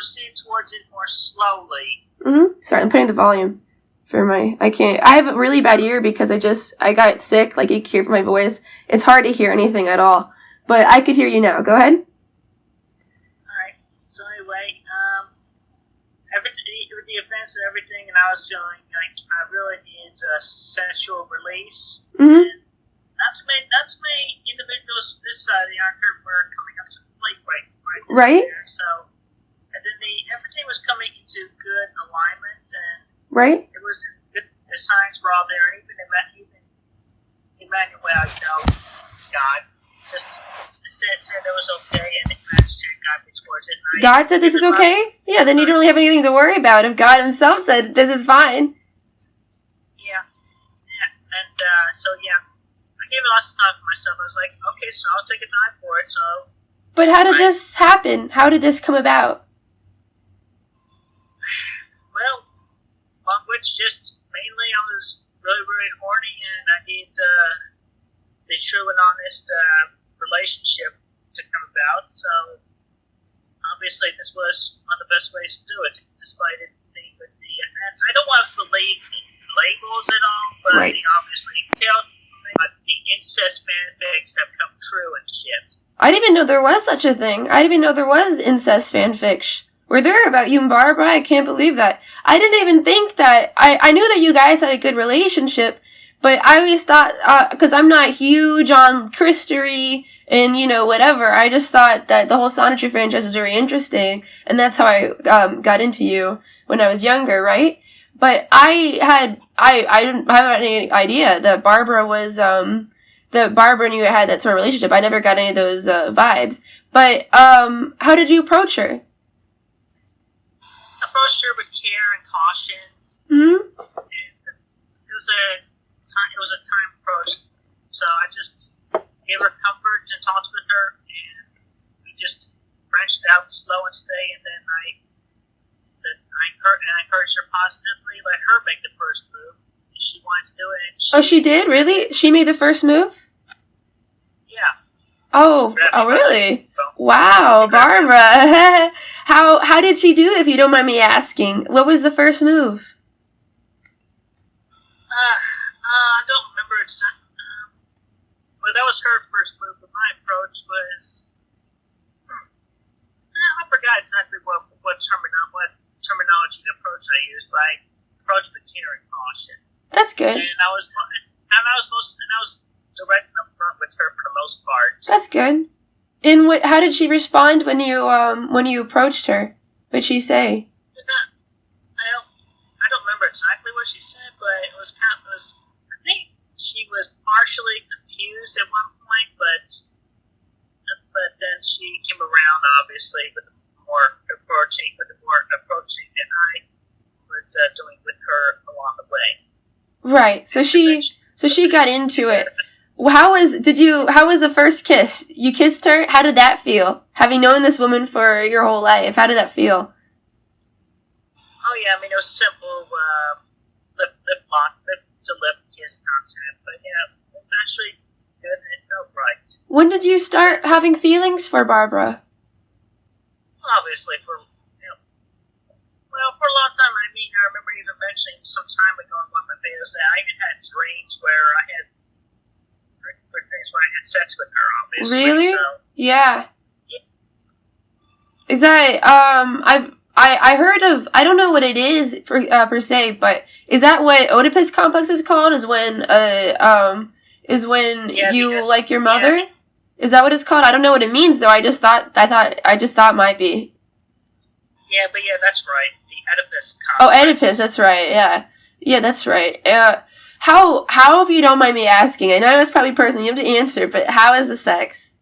proceed towards it more slowly. Sorry, I'm putting the volume for I have a really bad ear because I got sick, like you can hear from my voice. It's hard to hear anything at all. But I could hear you now. Go ahead. Alright, so anyway, with the events and everything, and I was feeling like I really needed a sensual release. And not too many individuals this side of the anchor were coming up to the plate right there. So, and then everything was coming into good alignment, and it was good. The signs were all there. Even Emmanuel, God just said it was okay, and it got me towards it. God said this is okay? Yeah, then you don't really have anything to worry about if God himself said this is fine. Yeah. And so I gave it lots of time for myself. I was like, okay, so I'll take a time for it. So. But how did this happen? How did this come about? Well, long which just mainly I was really, really horny, and I need the true and honest relationship to come about. So obviously this was one of the best ways to do it, despite it being with the. And I don't want to believe in labels at all, but obviously the incest fanfics have come true and shit. I didn't even know there was such a thing. I didn't even know there was incest fanfics. Were there about you and Barbara? I can't believe that. I didn't even think that. I knew that you guys had a good relationship, but I always thought, because I'm not huge on Christery and, whatever, I just thought that the whole Sonetry franchise was very interesting, and that's how I got into you when I was younger, right? But I didn't have any idea that Barbara was, that Barbara and you had that sort of relationship. I never got any of those vibes. But how did you approach her? Approached her with care and caution. It was a time approach. So I just gave her comfort and talked with her, and we just branched out slow and steady. And then I encouraged her positively, let her make the first move. She wanted to do it. She did? Really? She made the first move? Yeah. Oh, really? Wow, Barbara. How did she do it, if you don't mind me asking? What was the first move? I don't remember exactly. Well, that was her first move, but my approach was... I forgot exactly what terminology and approach I used, but I approached with care and caution. That's good. And I was direct and upfront with her for the most part. That's good. And how did she respond when you approached her? What did she say? I don't remember exactly what she said, but it was I think she was partially confused at one point, but then she came around, obviously, with more approaching than I was doing with her along the way. Right. So she got into it. How was the first kiss? You kissed her? How did that feel? Having known this woman for your whole life, how did that feel? Oh yeah, I mean it was simple lip to lip kiss content, but yeah, it was actually good and it felt right. When did you start having feelings for Barbara? Obviously for a long time. I mean, I remember even mentioning some time ago in one of my videos that I even had dreams where I had sex with her, obviously. Really? So, yeah. Is that, I heard of, I don't know what it is per se, but is that what Oedipus complex is called? Is when you like your mother? Yeah. Is that what it's called? I don't know what it means though. I just thought it might be. Yeah, but yeah, that's right. The Oedipus complex. Oh, Oedipus, that's right. Yeah. Yeah, that's right. How, if you don't mind me asking, I know it's probably personal, you have to answer, but how is the sex?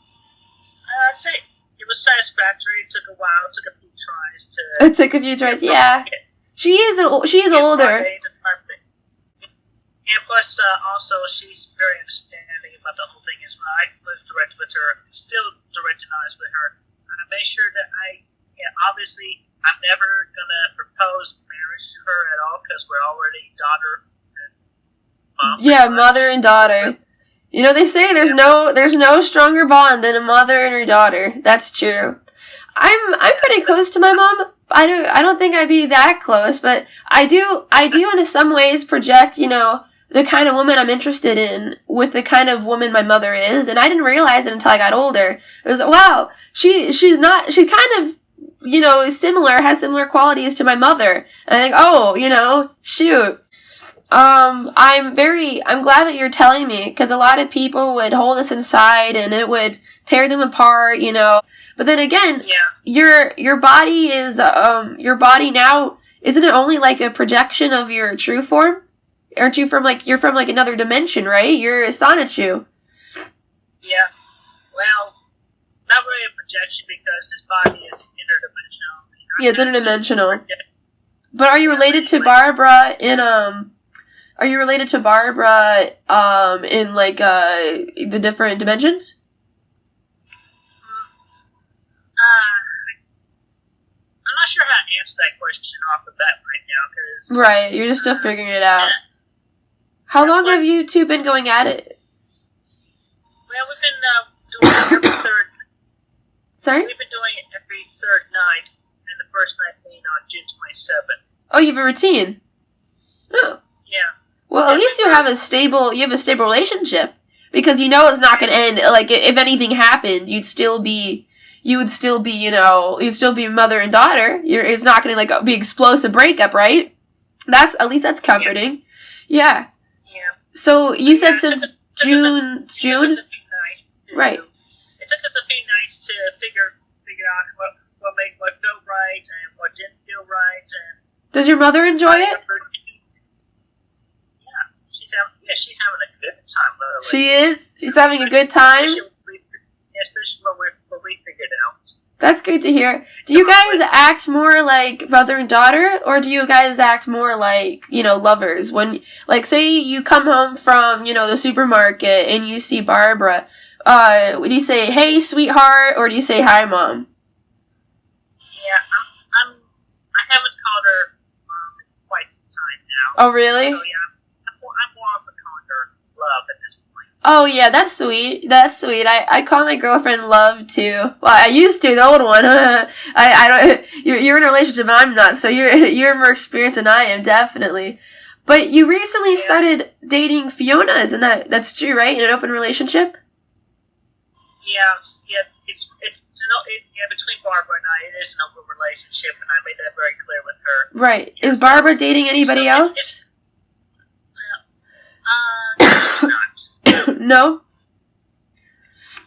I'd say it was satisfactory. It took a while. It took a few tries to... It took a few tries, yeah. She is older. And plus, also, she's very understanding about the whole thing as well. I was direct with her, still direct and honest with her. And I made sure that obviously, I'm never going to propose marriage to her at all because we're already daughter and mom. Yeah, mother and daughter. You know, they say there's no stronger bond than a mother and her daughter. That's true. I'm pretty close to my mom. I don't think I'd be that close, but I do in some ways project, the kind of woman I'm interested in with the kind of woman my mother is, and I didn't realize it until I got older. It was, wow, she's kind of, has similar qualities to my mother. And I think, oh, shoot. I'm glad that you're telling me, because a lot of people would hold this inside and it would tear them apart, But then again, your body is, your body now, isn't it only like a projection of your true form? Aren't you you're from another dimension, right? You're a Sonichu. Yeah. Well, not really a projection because this body is interdimensional. Yeah, it's interdimensional. But are you related to Barbara in, the different dimensions? I'm not sure how to answer that question off the bat right now, because... Right, you're just still figuring it out. How long have you two been going at it? Well, we've been doing it every third... Sorry? We've been doing it every third night, and the first night being on June 27th. Oh, you have a routine? Oh. Yeah. Well, at least you have a stable relationship. Because it's not going to end. Like, if anything happened, you'd still be mother and daughter. It's not going to, be explosive breakup, right? At least that's comforting. Yeah. Yeah. So, you said since June? Right. It took us a few nights to figure out what felt right and what didn't feel right. And does your mother enjoy it? She's having a good time, literally. She is? She's having a good time? Especially what we figured out. That's good to hear. Do you guys act more like mother and daughter, or do you guys act more like, lovers? When, say you come home from, the supermarket and you see Barbara, would you say, hey, sweetheart, or do you say, hi, Mom? Yeah, I haven't called her Mom in quite some time now. Oh, really? So, yeah. I'm more of a calling her love at this point. Oh, yeah, that's sweet. That's sweet. I call my girlfriend love, too. Well, I used to, the old one. I don't, you're in a relationship and I'm not, so you're more experienced than I am, definitely. But you recently started dating Fiona, isn't that's true, right? In an open relationship? Yeah, it's between Barbara and I, it is an open relationship, and I made that very clear with her. Right. Is Barbara dating anybody else? Not. No?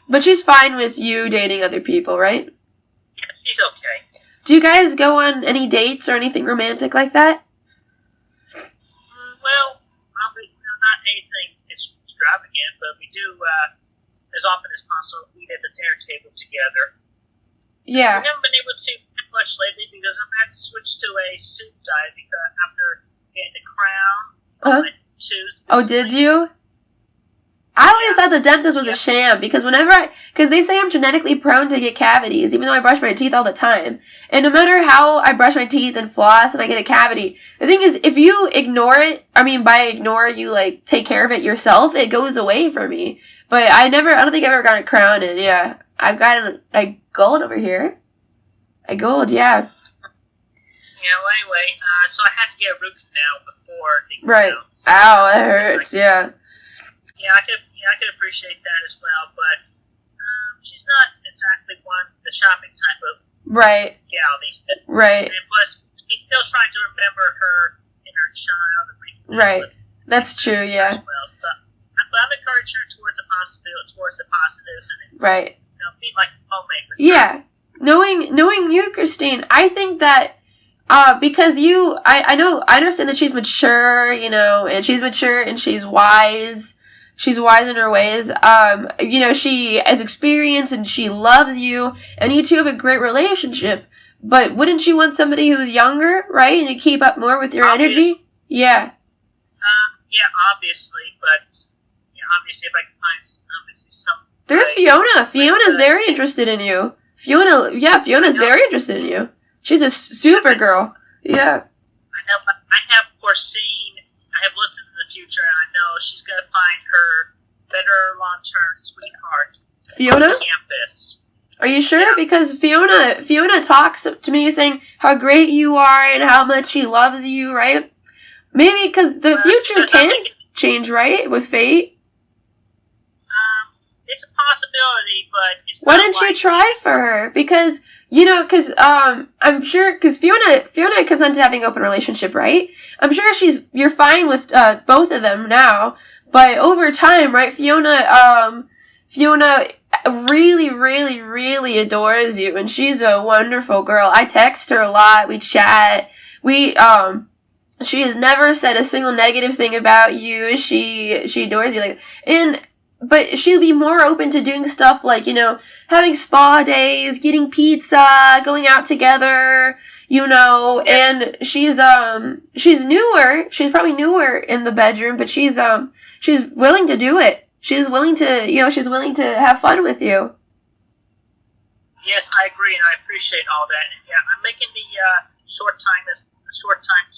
But she's fine with you dating other people, right? Yeah, she's okay. Do you guys go on any dates or anything romantic like that? Well, not anything extravagant, but we do, as often as possible, eat at the dinner table together. Yeah. We haven't been able to do much lately because I've had to switch to a soup diet because after getting the crown on Tuesday. Oh, did you? I always thought the dentist was a sham because because they say I'm genetically prone to get cavities, even though I brush my teeth all the time. And no matter how I brush my teeth and floss and I get a cavity, the thing is, if you ignore it, by ignore, you take care of it yourself, it goes away from me. But I don't think I ever got a crown, and yeah, I've got a gold over here. A gold, yeah. Yeah, well, anyway, so I had to get a root canal before the crown. So ow, that hurts, yeah. Yeah, I could appreciate that as well, but she's not exactly the shopping type of gal these days. Right. And plus, she's still trying to remember her inner child. Right. That's true, yeah. Well, but I'm encouraging her towards the positives, and right. Be like a homemaker. Yeah. Knowing you, Christine, I think that because I understand that she's mature, and she's mature and she's wise. She's wise in her ways. She has experience and she loves you, and you two have a great relationship. But wouldn't you want somebody who's younger, right, and to keep up more with your energy? Yeah. Yeah, obviously, but obviously, if I can find some. There's Fiona. Fiona's very interested in you. Fiona's very interested in you. She's a super girl. Yeah. I know, but I have looked into the future, and I know she's going to find her better long-term sweetheart Fiona? on campus. Are you sure? Because Fiona talks to me saying how great you are and how much she loves you, right? Maybe because the future can change, right? With fate. It's a possibility, but it's why don't you try for her? Because I'm sure because Fiona consents to having an open relationship, right? I'm sure you're fine with both of them now, but over time, right? Fiona really, really, really adores you, and she's a wonderful girl. I text her a lot. We chat. She has never said a single negative thing about you. She adores you, but she'll be more open to doing stuff like, having spa days, getting pizza, going out together, and she's newer. She's probably newer in the bedroom, but she's willing to do it. She's willing to have fun with you. Yes, I agree, and I appreciate all that. And yeah, I'm making the short time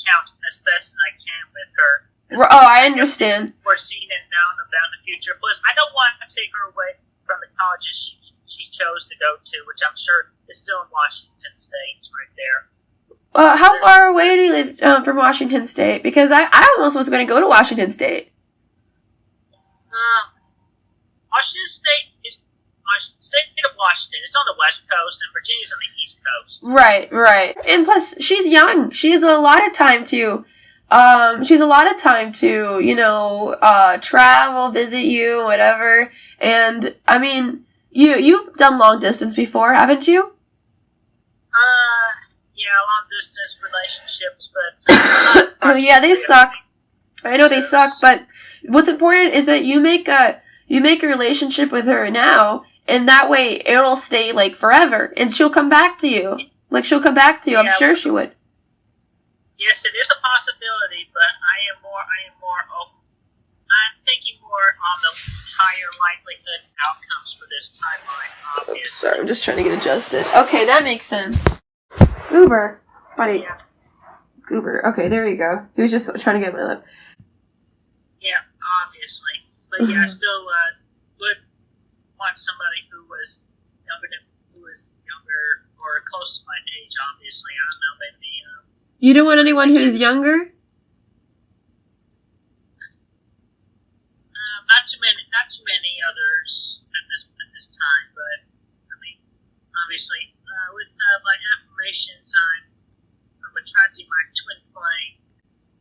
count as best as I can with her. I understand. Foreseen and known about the future. Plus, I don't want to take her away from the colleges she chose to go to, which I'm sure is still in Washington State, right there. How far away do you live from Washington State? Because I almost was going to go to Washington State. Washington State is state of Washington. It's on the West Coast, and Virginia's on the East Coast. Right. And plus, she's young. She has a lot of time to, travel, visit you, whatever. And I mean, you've done long distance before, haven't you? Yeah, long distance relationships, but oh yeah, they suck. I know they suck, but what's important is that you make a relationship with her now, and that way it'll stay forever, and she'll come back to you. I'm sure she would. Yes, it is a possibility, but I'm thinking more on the higher likelihood outcomes for this timeline, obviously. Sorry, I'm just trying to get adjusted. Okay, that makes sense. Goober. Buddy. Yeah. Goober. Okay, there you go. He was just trying to get my lip. Yeah, obviously. But yeah, I still would want somebody who was younger or close to my age, obviously. I don't know, maybe... You don't want anyone who's younger? Not too many others at this time, but I mean, obviously, with my affirmations, I'm attracting my twin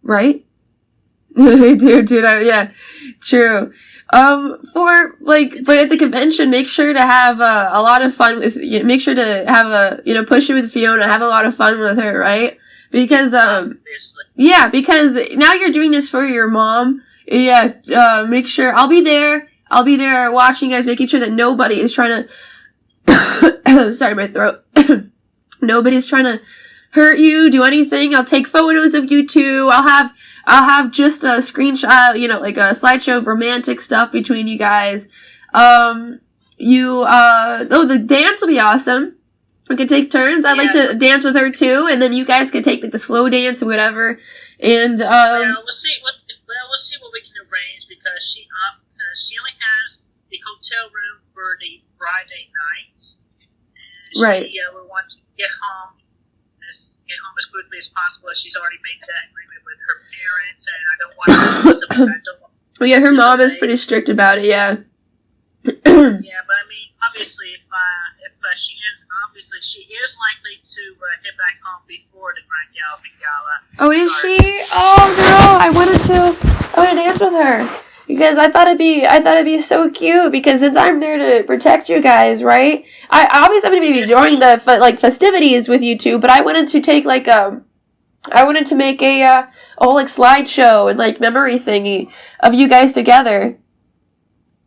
Right? flame. dude, yeah, true. But at the convention, make sure to have a lot of fun with. Make sure to have push it with Fiona. Have a lot of fun with her, right? Because because now you're doing this for your mom. Yeah, make sure I'll be there watching you guys, making sure that nobody is trying to sorry, my throat. Nobody's trying to hurt you, do anything. I'll take photos of you two. I'll have just a screenshot, like a slideshow of romantic stuff between you guys. The dance will be awesome. We could take turns. I'd like to dance with her too, and then you guys could take the slow dance or whatever. And we'll see what we can arrange, because she only has the hotel room for the Friday night. Right. We want to get home as quickly as possible. She's already made that agreement with her parents, and I don't want to. Yeah, her mom is pretty strict about it. Yeah. Yeah, but I mean, obviously, if she is likely to head back home before the Grand Galvin Gala. Oh, is she? Oh no, I want to dance with her. Because I thought it'd be so cute, because since I'm there to protect you guys, right? I obviously I'm going to be enjoying the festivities with you two, but I wanted to take make a whole slideshow and memory thingy of you guys together.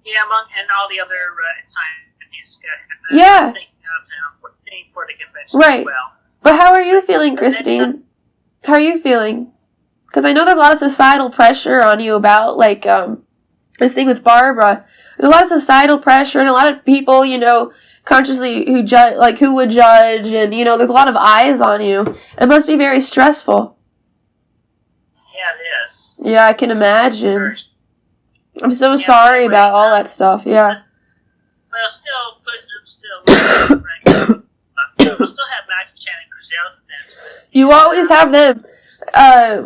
Yeah, and all the other scientists for the convention right. as well. But how are you feeling, Christine? How are you feeling? Because I know there's a lot of societal pressure on you about this thing with Barbara. There's a lot of societal pressure and a lot of people, consciously who judge, who would judge, and there's a lot of eyes on you. It must be very stressful. Yeah, it is. Yeah, I can imagine. I'm so sorry about all that stuff. Yeah. Well, still We'll still have Maggie Chan and Grizel to dance with. You always have them.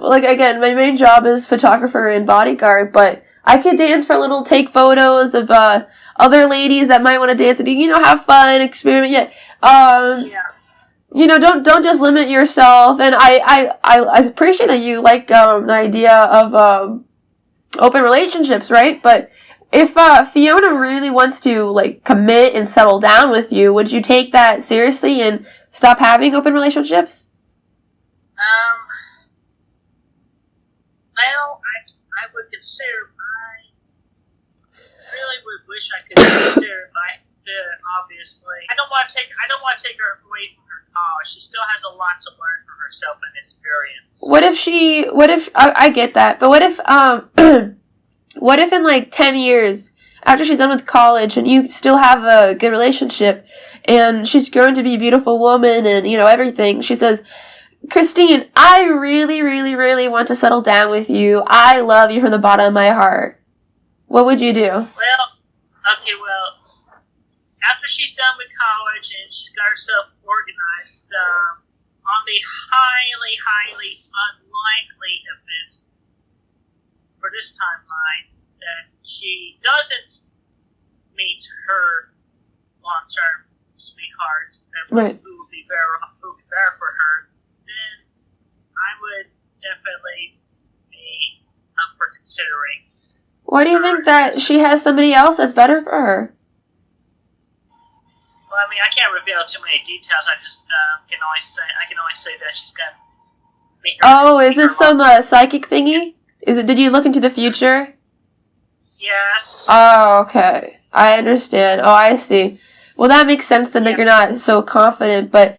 Like, again, my main job is photographer and bodyguard, but I could dance for a little, take photos of, other ladies that might want to dance with you, you know, have fun, experiment, you know, don't just limit yourself, and I appreciate that you like, the idea of, open relationships, right? But if, Fiona really wants to, like, commit and settle down with you, would you take that seriously and stop having open relationships? Well, I would consider really would wish I could consider obviously. I don't want to take her away from her college. She still has a lot to learn from herself and experience. What if, I get that, but what if, what if in like 10 years, after she's done with college and you still have a good relationship and she's grown to be a beautiful woman and, you know, everything, she says, Christine, I really, really, really want to settle down with you. I love you from the bottom of my heart. What would you do? Well, after she's done with college and she's got herself organized, on the highly, highly unlikely event for this timeline that she doesn't meet her long-term sweetheart, right, who will be there for her, then I would definitely be up for considering. Why do you think that she has somebody else that's better for her? Well, I mean, I can't reveal too many details. I just can only say that she's got. Oh, is this some psychic thingy? Did you look into the future? Yes. Oh, okay. I understand. Oh, I see. Well, that makes sense then that you're not so confident, but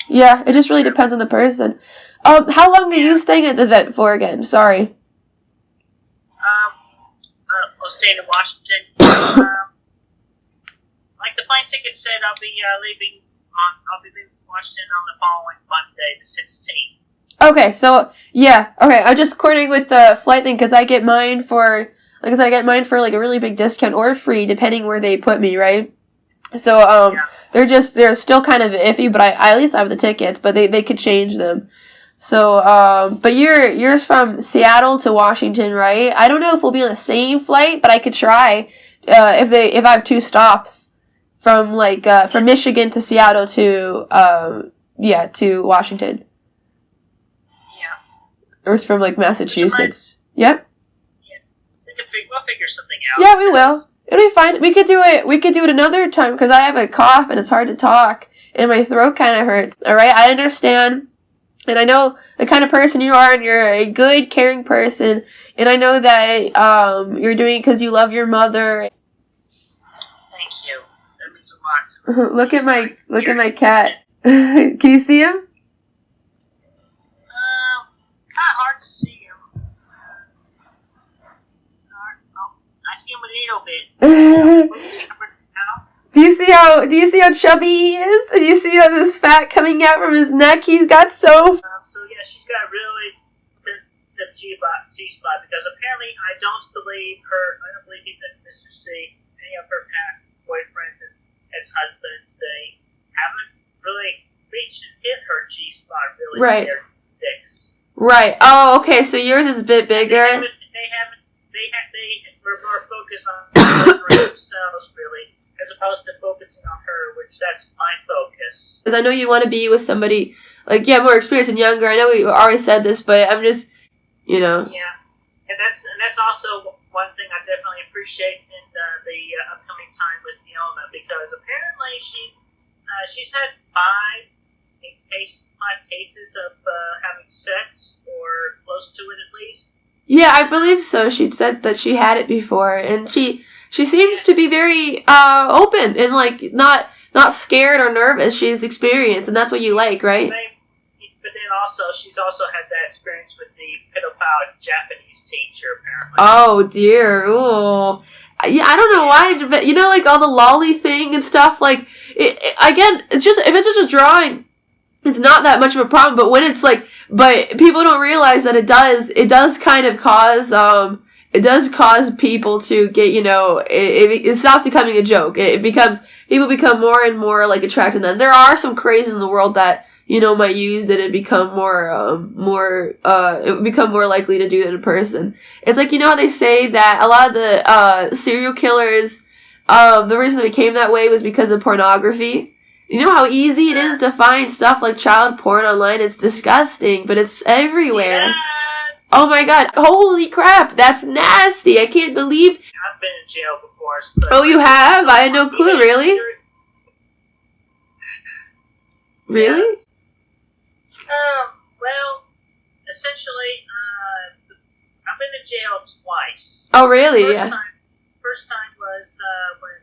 yeah, it just really depends on the person. How long are you staying at the event for again? Sorry. I'll stay in Washington. Like the plane ticket said, I'll be leaving Washington on the following Monday, the 16th. Okay, so yeah, okay. I'm just coordinating with the flight thing because I get mine for, like I said, I get mine for like a really big discount or free depending where they put me, right? So they're still kind of iffy, but I at least have the tickets, but they could change them. So but yours from Seattle to Washington, right? I don't know if we'll be on the same flight, but I could try if I have 2 stops from from Michigan to Seattle to to Washington. Or from Massachusetts. Yep. Yeah. We'll figure something out. Yeah, we will. It'll be fine. We could do it another time because I have a cough and it's hard to talk and my throat kind of hurts. All right, I understand. And I know the kind of person you are, and you're a good, caring person. And I know that you're doing it because you love your mother. Thank you. That means a lot to me. Look at my cat. Can you see him? Kind of hard to see him. I see him a little bit. Do you see how chubby he is? Do you see how this fat coming out from his neck? He's got so yeah, she's got really sensitive G-spot because apparently I don't believe that Mr. C, any of her past boyfriends and ex-husbands, they haven't really reached and hit her G-spot really with their dicks. Right. Oh, okay. So yours is a bit bigger. They were more focused on themselves, really, as opposed to focusing on her, which that's my focus. Because I know you want to be with somebody, more experienced and younger. I know we already said this, but I'm just, Yeah. And that's also one thing I definitely appreciate in the upcoming time with Fiona, because apparently she's had 5 cases of having sex, or close to it at least. Yeah, I believe so. She said that she had it before, and she seems to be very open and not scared or nervous. She's experienced, and that's what you like, right? But then she's also had that experience with the pedophile Japanese teacher, apparently. Oh dear, ooh. Yeah, I don't know why, but all the lolly thing and stuff. Again, if it's just a drawing, it's not that much of a problem. But when it's but people don't realize that it does kind of cause it does cause people to get, it stops becoming a joke. It becomes people become more and more, like, attracted to them. There are some crazies in the world that, you know, might use it and become it would become more likely to do it in person. It's like, you know how they say that a lot of the, serial killers, the reason they became that way was because of pornography. You know how easy it is to find stuff like child porn online? It's disgusting, but it's everywhere. Yes. Oh my god, holy crap, that's nasty. I can't believe... I've been in jail before. Oh, you have? I had no clue, really? Really? Well, essentially, I've been in jail twice. Oh, really? Yeah. First time was when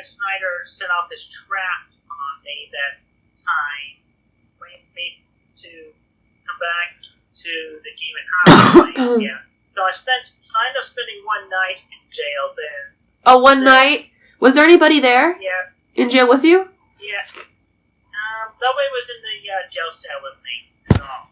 Snyder set off this trap on me that time, waiting me to come back to the Game and House. Yeah. So I ended up spending one night in jail then. Oh, one night? Was there anybody there? Yeah. In jail with you? Yeah. Nobody was in the jail cell with me at all.